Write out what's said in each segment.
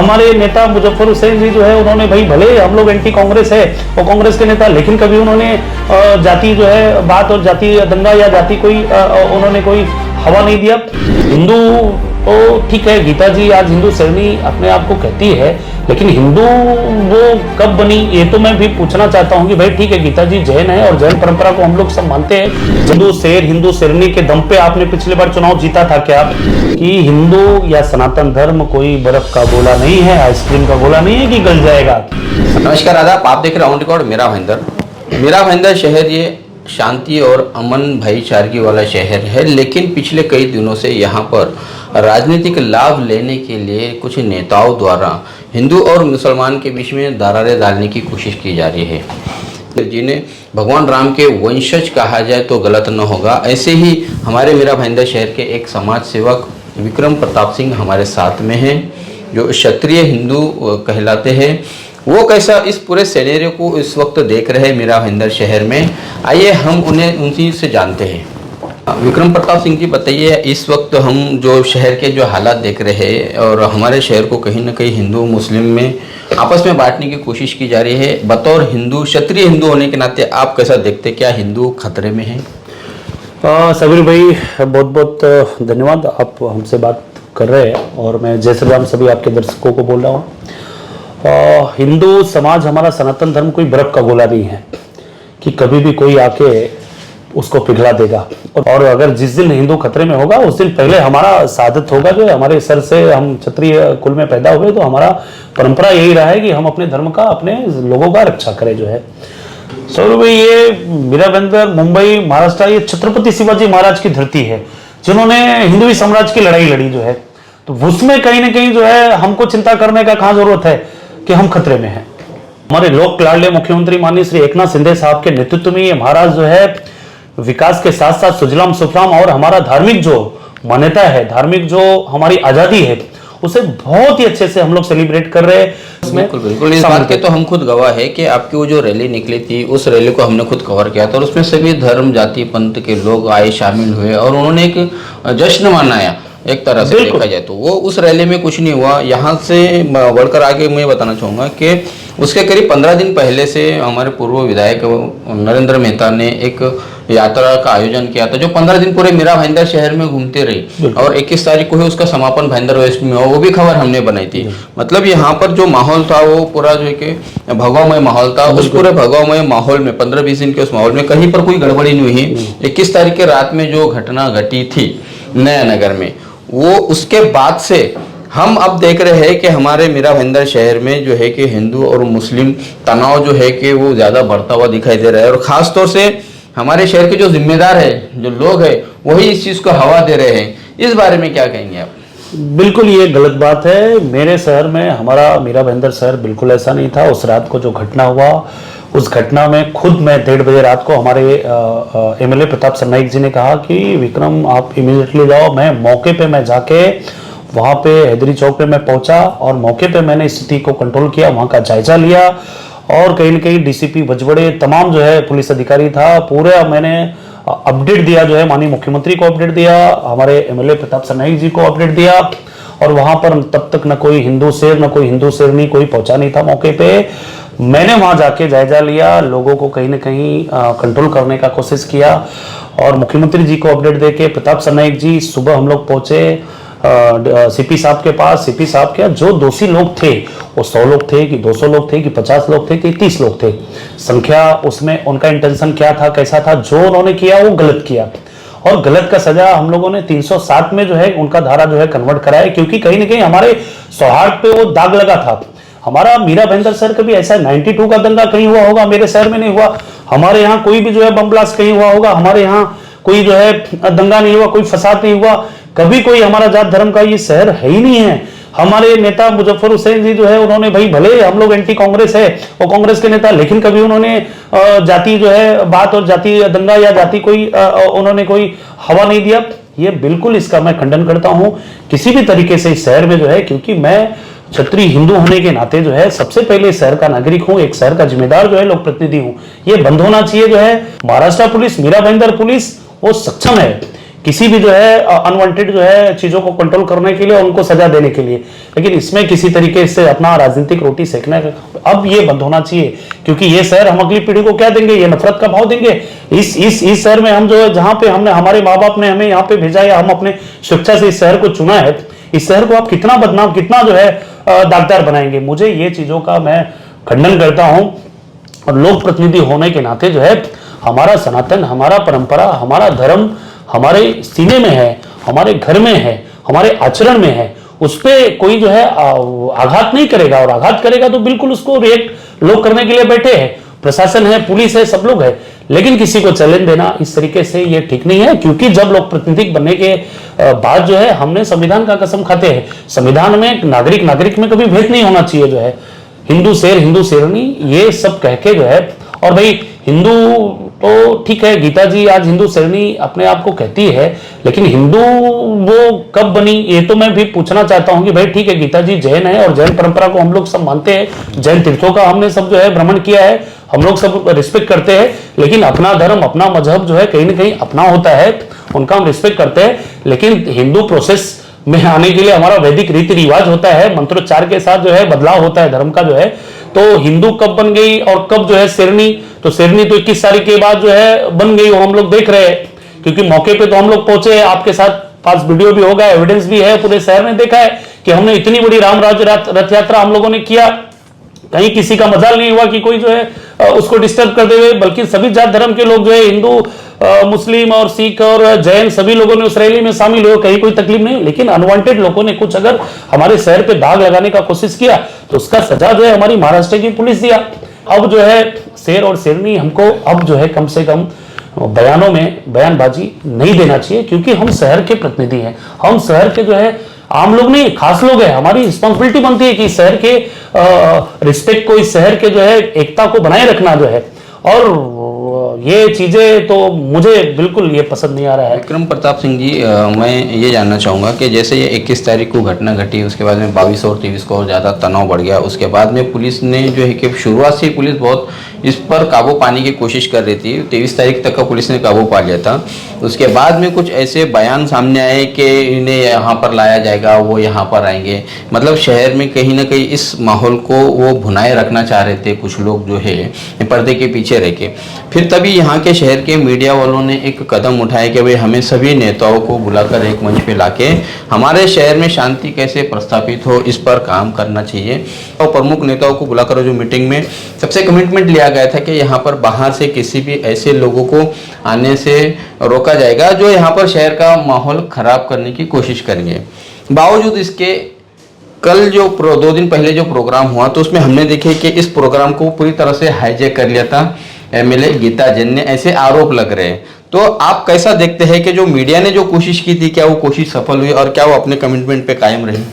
हमारे नेता मुजफ्फर हुसैन जी जो है उन्होंने भाई भले हम लोग एंटी कांग्रेस है और कांग्रेस के नेता, लेकिन कभी उन्होंने जाति जो है बात और जाति दंगा या जाति कोई उन्होंने कोई हवा नहीं दिया। हिंदू तो ठीक है, गीता जी आज हिंदू शेरनी अपने आप को कहती है, लेकिन हिंदू वो कब बनी ये तो मैं भी पूछना चाहता हूँ कि भाई ठीक है गीता जी जैन है और जैन परंपरा को हम लोग सब मानते हैं। हिंदू शेर हिंदू शेरनी के दम पे आपने पिछले बार चुनाव जीता था क्या? कि हिंदू या सनातन धर्म कोई बर्फ का गोला नहीं है, आइसक्रीम का गोला नहीं है कि गल जाएगा। नमस्कार आदाब, आप देख रहे हैं ऑन रिकॉर्ड मेरा भाईंदर। मेरा भाईंदर शहर ये शांति और अमन भाईचारगी वाला शहर है, लेकिन पिछले कई दिनों से यहाँ पर राजनीतिक लाभ लेने के लिए कुछ नेताओं द्वारा हिंदू और मुसलमान के बीच में दरारें डालने की कोशिश की जा रही है। जिन्हें भगवान राम के वंशज कहा जाए तो गलत न होगा। ऐसे ही हमारे मेरा भाईंदर शहर के एक समाज सेवक विक्रम प्रताप सिंह हमारे साथ में हैं, जो क्षत्रिय हिंदू कहलाते हैं। वो कैसा इस पूरे सिनेरियो को इस वक्त देख रहे हैं मेरा भाईंदर शहर में, आइए हम उन्हें उनसे से जानते हैं। विक्रम प्रताप सिंह जी बताइए, इस वक्त हम जो शहर के जो हालात देख रहे हैं और हमारे शहर को कहीं ना कहीं हिंदू मुस्लिम में आपस में बांटने की कोशिश की जा रही है, बतौर हिंदू क्षत्रिय हिंदू होने के नाते आप कैसा देखते, क्या हिंदू खतरे में है? सबीर भाई बहुत बहुत धन्यवाद, आप हमसे बात कर रहे हैं और मैं जय श्री राम सभी आपके दर्शकों को बोल रहा हूँ। हिंदू समाज हमारा सनातन धर्म कोई बर्फ का गोला नहीं है कि कभी भी कोई आके उसको पिघला देगा। और अगर जिस दिन हिंदू खतरे में होगा उस दिन पहले हमारा सादत होगा। जो हमारे सर से हम क्षत्रिय कुल में पैदा हुए तो हमारा परंपरा यही रहा है कि हम अपने धर्म का अपने लोगों का रक्षा करें। जो है सर भाई ये मेरा भाईंदर मुंबई महाराष्ट्र ये छत्रपति शिवाजी महाराज की धरती है, जिन्होंने हिंदू साम्राज्य की लड़ाई लड़ी जो है, तो उसमें कहीं ना कहीं जो है हमको चिंता करने का कहाँ जरूरत है कि हम खतरे में हैं। हमारे लोक लाडले मुख्यमंत्री माननीय श्री एकनाथ शिंदे साहब के नेतृत्व में ये महाराज जो है विकास के साथ साथ सुजलाम सुफलाम और हमारा धार्मिक जो मान्यता है, धार्मिक जो हमारी आजादी है, उसे बहुत ही अच्छे से हम लोग सेलिब्रेट कर रहे हैं। बिल्कुल बिल्कुल, इस बात के तो हम खुद गवाह है कि आपकी वो जो रैली निकली थी उस रैली को हमने खुद कवर किया था और उसमें सभी धर्म जाति पंथ के लोग आए, शामिल हुए और उन्होंने एक जश्न मनाया। एक तरह से देखा जाए तो वो उस रैली में कुछ नहीं हुआ। यहाँ से बढ़कर आगे मैं बताना चाहूँगा कि उसके करीब 15 दिन पहले से हमारे पूर्व विधायक नरेंद्र मेहता ने एक यात्रा का आयोजन किया था, जो 15 दिन पूरे मेरा भाईंदर शहर में घूमते रही और 21 तारीख को ही उसका समापन भाईंदर वेस्ट में हुआ, वो भी खबर हमने बनाई थी। मतलब यहाँ पर जो माहौल था वो पूरा जो है कि भगवामय माहौल था। उस पूरे भगवामय माहौल में 15-20 दिन के उस माहौल में कहीं पर कोई गड़बड़ी नहीं हुई। 21 तारीख के रात में जो घटना घटी थी नया नगर में, वो उसके बाद से हम अब देख रहे हैं कि हमारे मेरा भाईंदर शहर में जो है कि हिंदू और मुस्लिम तनाव जो है कि वो ज़्यादा बढ़ता हुआ दिखाई दे रहा है। और ख़ास तौर से हमारे शहर के जो जिम्मेदार है, जो लोग हैं, वही इस चीज़ को हवा दे रहे हैं। इस बारे में क्या कहेंगे आप? बिल्कुल ये गलत बात है। मेरे शहर में हमारा मेरा भाईंदर शहर बिल्कुल ऐसा नहीं था। उस रात को जो घटना हुआ, उस घटना में खुद मैं 1:30 बजे रात को हमारे एमएलए प्रताप सरनाईक जी ने कहा कि विक्रम आप इमीडिएटली जाओ। मैं मौके पे मैं जाके वहाँ पे हैदरी चौक पे मैं पहुँचा और मौके पे मैंने स्थिति को कंट्रोल किया, वहाँ का जायजा लिया और कहीं न कहीं डीसीपी बजबड़े तमाम जो है पुलिस अधिकारी था, पूरा मैंने अपडेट दिया, जो है माननीय मुख्यमंत्री को अपडेट दिया, हमारे एमएलए प्रताप सरनाईक जी को अपडेट दिया। और वहाँ पर तब तक न कोई हिंदू शेर न कोई हिंदू शेरनी कोई पहुँचा नहीं था मौके पे। मैंने वहाँ जाके जायजा लिया, लोगों को कहीं ना कहीं कंट्रोल करने का कोशिश किया और मुख्यमंत्री जी को अपडेट देके प्रताप सरनाईक जी सुबह हम लोग पहुँचे सीपी साहब के पास। सीपी साहब के जो दोषी लोग थे वो 100 लोग थे कि 200 लोग थे कि 50 लोग थे कि 30 लोग थे, संख्या उसमें उनका इंटेंशन क्या था, कैसा था, जो उन्होंने किया वो गलत किया और गलत का सजा हम लोगों ने 307 में जो है उनका धारा जो है कन्वर्ट कराया, क्योंकि कहीं ना कहीं हमारे सौहार्द पे वो दाग लगा था। हमारा मीरा भाईंदर शहर कभी ऐसा 92 का दंगा कहीं हुआ होगा, मेरे शहर में नहीं हुआ। हमारे यहाँ कोई भी जो है बम ब्लास्ट कहीं हुआ होगा, हमारे यहाँ कोई जो है दंगा नहीं हुआ, कोई फसाद नहीं हुआ, कभी कोई हमारा जात धर्म का ये शहर है ही नहीं है। हमारे नेता मुजफ्फर हुसैन जी जो है उन्होंने भाई भले हम लोग एंटी कांग्रेस है और कांग्रेस के नेता, लेकिन कभी उन्होंने जाति जो है बात और जाति दंगा या जाति कोई उन्होंने कोई हवा नहीं दिया। ये बिल्कुल इसका मैं खंडन करता हूँ किसी भी तरीके से इस शहर में जो है, क्योंकि मैं क्षत्रिय हिंदू होने के नाते जो है सबसे पहले शहर का नागरिक हूँ, एक शहर का जिम्मेदार जो है लोक प्रतिनिधि हूँ। ये बंद होना चाहिए। जो है महाराष्ट्र पुलिस, मीरा भाईंदर पुलिस वो सक्षम है किसी भी जो है अनवांटेड जो है चीजों को कंट्रोल करने के लिए और उनको सजा देने के लिए, लेकिन इसमें किसी तरीके से अपना राजनीतिक रोटी सेकना अब ये बंद होना चाहिए, क्योंकि ये शहर हम अगली पीढ़ी को क्या देंगे, ये नफरत का भाव देंगे। इस शहर में हम जो है, जहां पे हमने हमारे माँ बाप ने हमें यहाँ पे भेजा या हम अपने शिक्षा से इस शहर को चुना है, इस शहर को आप कितना बदनाम, कितना जो है दागदार बनाएंगे। मुझे ये चीजों का मैं खंडन करता हूं, और लोक प्रतिनिधि होने के नाते जो है हमारा सनातन, हमारा परंपरा, हमारा धर्म हमारे सीने में है, हमारे घर में है, हमारे आचरण में है, उस पर कोई जो है आघात नहीं करेगा, और आघात करेगा तो बिल्कुल उसको रिएक्ट लोग करने के लिए बैठे हैं, प्रशासन है, पुलिस है, सब लोग है। लेकिन किसी को चैलेंज देना इस तरीके से ये ठीक नहीं है, क्योंकि जब लोक प्रतिनिधि बनने के बाद जो है हमने संविधान का कसम खाते हैं, संविधान में नागरिक में कभी भेद नहीं होना चाहिए, जो है हिंदू शेर, हिंदू शेरनी, ये सब कह के जो है। और भाई हिंदू तो ठीक है, गीता जी आज हिंदू शेरनी अपने आप को कहती है, लेकिन हिंदू वो कब बनी, ये तो मैं भी पूछना चाहता हूं कि भाई ठीक है, गीता जी जैन है और जैन परंपरा को हम लोग सब मानते हैं, जैन तीर्थों का हमने सब जो है भ्रमण किया है, हम लोग सब रिस्पेक्ट करते हैं, लेकिन अपना धर्म, अपना मजहब जो है कहीं ना कहीं अपना होता है, उनका हम रिस्पेक्ट करते हैं। लेकिन हिंदू प्रोसेस में आने के लिए हमारा वैदिक रीति रिवाज होता है, मंत्रोच्चार के साथ जो है बदलाव होता है धर्म का जो है। तो हिंदू कब बन गई और कब जो है शेरनी, तो शेरनी तो 21 तारीख के बाद जो है बन गई, वो हम लोग देख रहे हैं, क्योंकि मौके पे तो हम लोग पहुंचे, आपके साथ पास वीडियो भी होगा, एविडेंस भी है, पूरे शहर ने देखा है कि हमने इतनी बड़ी रामराज रथ यात्रा हम लोगों ने किया, कहीं किसी का मजाल नहीं हुआ कि कोई जो है उसको डिस्टर्ब कर दे, बल्कि सभी जात धर्म के लोग जो है, हिंदू, मुस्लिम और सिख और जैन, सभी लोगों ने उस रैली में शामिल हुए, कहीं कोई तकलीफ नहीं। लेकिन अनवांटेड लोगों ने कुछ अगर हमारे शहर पे दाग लगाने का कोशिश किया तो उसका सजा जो है हमारी महाराष्ट्र की पुलिस दिया। अब जो है शेर और शेरनी हमको अब जो है कम से कम बयानों में बयानबाजी नहीं देना चाहिए, क्योंकि हम शहर के प्रतिनिधि हैं, हम शहर के जो है आम लोग नहीं, खास लोग हैं। हमारी रिस्पॉन्सिबिलिटी बनती है कि इस शहर के रिस्पेक्ट को, इस शहर के जो है एकता को बनाए रखना जो है। और ये चीजें तो मुझे बिल्कुल ये पसंद नहीं आ रहा है। विक्रम प्रताप सिंह जी, मैं ये जानना चाहूँगा कि जैसे ये 21 तारीख को घटना घटी, उसके बाद में 22 और 23 को और ज़्यादा तनाव बढ़ गया, उसके बाद में पुलिस ने जो है कि शुरुआत से पुलिस बहुत इस पर काबू पाने की कोशिश कर रही थी, 23 तारीख तक का पुलिस ने काबू पा लिया था। उसके बाद में कुछ ऐसे बयान सामने आए कि इन्हें यहाँ पर लाया जाएगा, वो यहाँ पर आएंगे, मतलब शहर में कहीं ना कहीं इस माहौल को वो भुनाए रखना चाह रहे थे कुछ लोग जो है पर्दे के पीछे रह के। फिर तभी यहाँ के शहर के मीडिया वालों ने एक कदम उठाया कि भाई हमें सभी नेताओं को बुलाकर एक मंच पे लाके हमारे शहर में शांति कैसे प्रस्थापित हो, इस पर काम करना चाहिए। और प्रमुख नेताओं को बुलाकर जो मीटिंग में सबसे कमिटमेंट लिया गया था कि यहाँ पर बाहर से किसी भी ऐसे लोगों को आने से रोका जाएगा जो यहाँ पर शहर का माहौल खराब करने की कोशिश करेंगे। बावजूद इसके कल जो 2 दिन पहले जो प्रोग्राम हुआ तो उसमें हमने देखे कि इस प्रोग्राम को पूरी तरह से हाईजैक कर लिया था एमएलए गीता जैन ने, ऐसे आरोप लग रहे हैं। तो आप कैसा देखते हैं कि जो मीडिया ने जो कोशिश की थी, क्या वो कोशिश सफल हुई और क्या वो अपने कमिटमेंट पे कायम रही?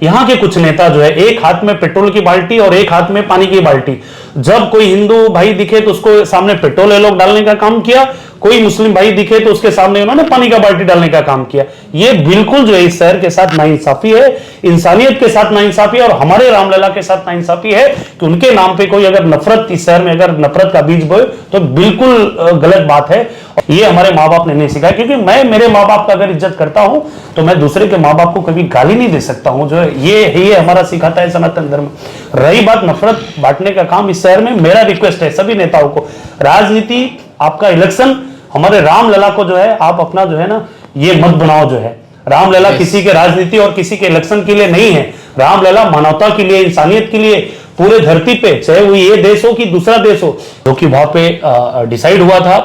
यहाँ के कुछ नेता जो है एक हाथ में पेट्रोल की बाल्टी और एक हाथ में पानी की बाल्टी, जब कोई हिंदू भाई दिखे तो उसको सामने पेट्रोल लोग डालने का काम किया, कोई मुस्लिम भाई दिखे तो उसके सामने उन्होंने पानी का बाल्टी डालने का काम किया। ये बिल्कुल जो है इस शहर के साथ नाइंसाफी है, इंसानियत के साथ नाइंसाफी है, और हमारे रामलला के साथ नाइंसाफी है कि उनके नाम पे कोई अगर नफरत इस शहर में अगर नफरत का बीज बोए तो बिल्कुल गलत बात है। ये हमारे माँ बाप ने नहीं सिखाया, क्योंकि मैं मेरे माँ बाप का अगर इज्जत करता हूं तो मैं दूसरे के माँ बाप को कभी गाली नहीं दे सकता हूं, जो है ये हमारा सिखाता है सनातन धर्म। रही बात नफरत बांटने का काम इस शहर में, मेरा रिक्वेस्ट है सभी नेताओं को, राजनीति आपका इलेक्शन, हमारे रामलला को जो है आप अपना जो है ना ये मत बनाओ। जो है रामलला किसी के राजनीति और किसी के इलेक्शन के लिए नहीं है, रामलला मानवता के लिए, इंसानियत के लिए, पूरे धरती पे, चाहे वो ये देश हो कि दूसरा देश हो, जो कि वहां पे डिसाइड हुआ था।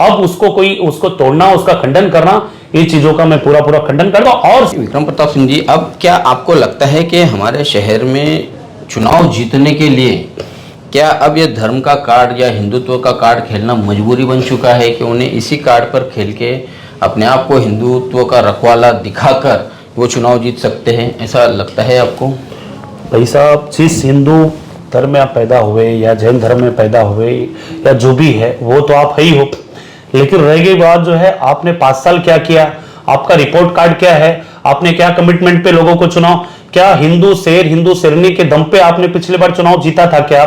अब उसको तोड़ना, उसका खंडन करना, ये चीजों का मैं पूरा खंडन करता हूं। और विक्रम प्रताप सिंह जी, अब क्या आपको लगता है कि हमारे शहर में चुनाव जीतने के लिए क्या अब ये धर्म का कार्ड या हिंदुत्व का कार्ड खेलना मजबूरी बन चुका है कि उन्हें इसी कार्ड पर खेल के अपने आप को हिंदुत्व का रखवाला दिखाकर वो चुनाव जीत सकते हैं, ऐसा लगता है आपको? भाई साहब, जिस हिंदू धर्म में आप पैदा हुए या जैन धर्म में पैदा हुए या जो भी है वो तो आप है ही हो, लेकिन रह गई बात जो है आपने 5 साल क्या किया, आपका रिपोर्ट कार्ड क्या है, आपने क्या कमिटमेंट पे लोगों को चुनाव, क्या हिंदू शेर हिंदू शेरनी के दम पे आपने पिछली बार चुनाव जीता था क्या?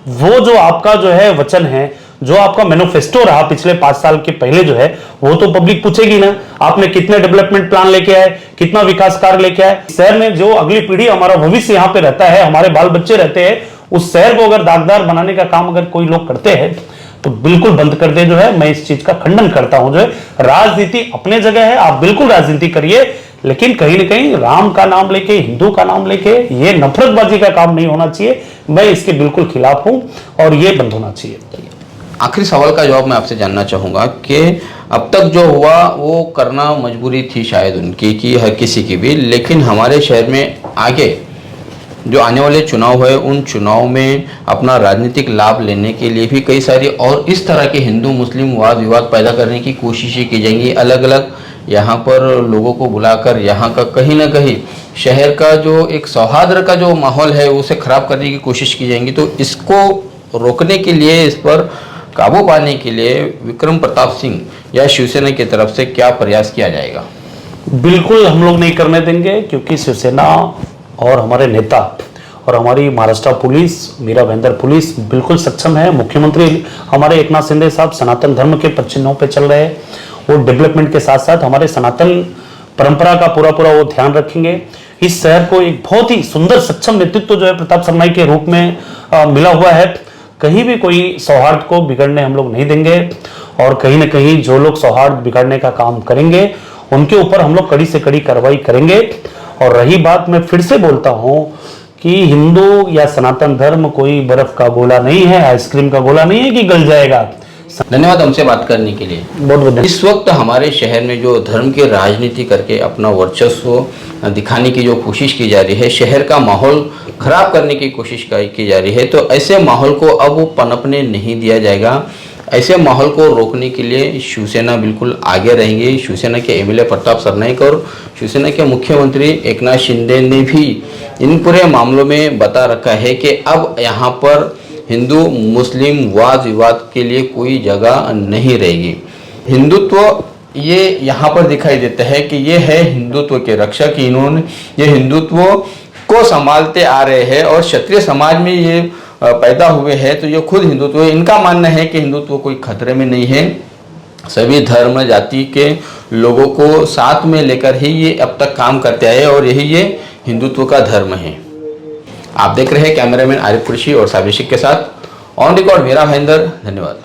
वो जो आपका जो है वचन है, जो आपका मैनिफेस्टो रहा पिछले 5 साल के पहले जो है, वो तो पब्लिक पूछेगी ना, आपने कितने डेवलपमेंट प्लान लेके आए, कितना विकास कार्य लेके आए। शहर में जो अगली पीढ़ी, हमारा भविष्य यहाँ पे रहता है, हमारे बाल बच्चे रहते हैं, उस शहर को अगर दागदार बनाने का काम अगर कोई लोग करते हैं तो बिल्कुल बंद कर दे। जो है मैं इस चीज का खंडन करता हूं। जो है राजनीति अपने जगह है, आप बिल्कुल राजनीति करिए, लेकिन कहीं ना कहीं राम का नाम लेके, हिंदू का नाम लेके ये नफरतबाजी का काम नहीं होना चाहिए। मैं इसके बिल्कुल खिलाफ हूं और ये बंद होना चाहिए। आखिरी सवाल का जवाब मैं आपसे जानना चाहूँगा कि अब तक जो हुआ वो करना मजबूरी थी शायद उनकी, कि हर किसी की भी, लेकिन हमारे शहर में आगे जो आने वाले चुनाव है, उन चुनाव में अपना राजनीतिक लाभ लेने के लिए भी कई सारी और इस तरह के हिंदू मुस्लिम वाद विवाद पैदा करने की कोशिशें की जाएंगी। अलग अलग यहाँ पर लोगों को बुलाकर यहाँ का कहीं ना कहीं शहर का जो एक सौहार्द का जो माहौल है उसे खराब करने की कोशिश की जाएंगी। तो इसको रोकने के लिए, इस पर काबू पाने के लिए विक्रम प्रताप सिंह या शिवसेना की तरफ से क्या प्रयास किया जाएगा? बिल्कुल हम लोग नहीं करने देंगे, क्योंकि शिवसेना और हमारे नेता और हमारी महाराष्ट्र पुलिस, मीरा भाईंदर पुलिस बिल्कुल सक्षम है। मुख्यमंत्री हमारे एकनाथ शिंदे साहब सनातन धर्म के पद पे चल रहे हैं। वो डेवलपमेंट के साथ साथ हमारे सनातन परंपरा का पूरा वो ध्यान रखेंगे। इस शहर को एक बहुत ही सुंदर सक्षम नेतृत्व जो है प्रताप सरनाईक के रूप में मिला हुआ है। कहीं भी कोई सौहार्द को बिगड़ने हम लोग नहीं देंगे, और कहीं ना कहीं जो लोग सौहार्द बिगाड़ने का काम करेंगे उनके ऊपर हम लोग कड़ी से कड़ी कार्रवाई करेंगे। और रही बात, मैं फिर से बोलता हूं कि हिंदू या सनातन धर्म कोई बर्फ का गोला नहीं है, आइसक्रीम का गोला नहीं है कि गल जाएगा। धन्यवाद हमसे बात करने के लिए। बहुत बहुत इस वक्त हमारे शहर में जो धर्म की राजनीति करके अपना वर्चस्व दिखाने की जो कोशिश की जा रही है, शहर का माहौल खराब करने की कोशिश की जा रही है, तो ऐसे माहौल को अब पनपने नहीं दिया जाएगा। ऐसे माहौल को रोकने के लिए शिवसेना बिल्कुल आगे रहेंगी। शिवसेना के एमएलए प्रताप सरनाईक और शिवसेना के मुख्यमंत्री एकनाथ शिंदे ने भी इन पूरे मामलों में बता रखा है कि अब यहाँ पर हिंदू मुस्लिम वाद विवाद के लिए कोई जगह नहीं रहेगी। हिंदुत्व ये यहाँ पर दिखाई देता है कि ये है हिंदुत्व के रक्षक। इन्होंने ये हिंदुत्व को संभालते आ रहे हैं और क्षत्रिय समाज में ये पैदा हुए हैं, तो ये खुद हिंदुत्व, इनका मानना है कि हिंदुत्व कोई खतरे में नहीं है। सभी धर्म जाति के लोगों को साथ में लेकर ही ये अब तक काम करते आए और यही ये हिंदुत्व का धर्म है। आप देख रहे हैं कैमरामैन आरिफ कुरैशी और साबिशिक के साथ ऑन रिकॉर्ड मीरा भाईंदर। धन्यवाद।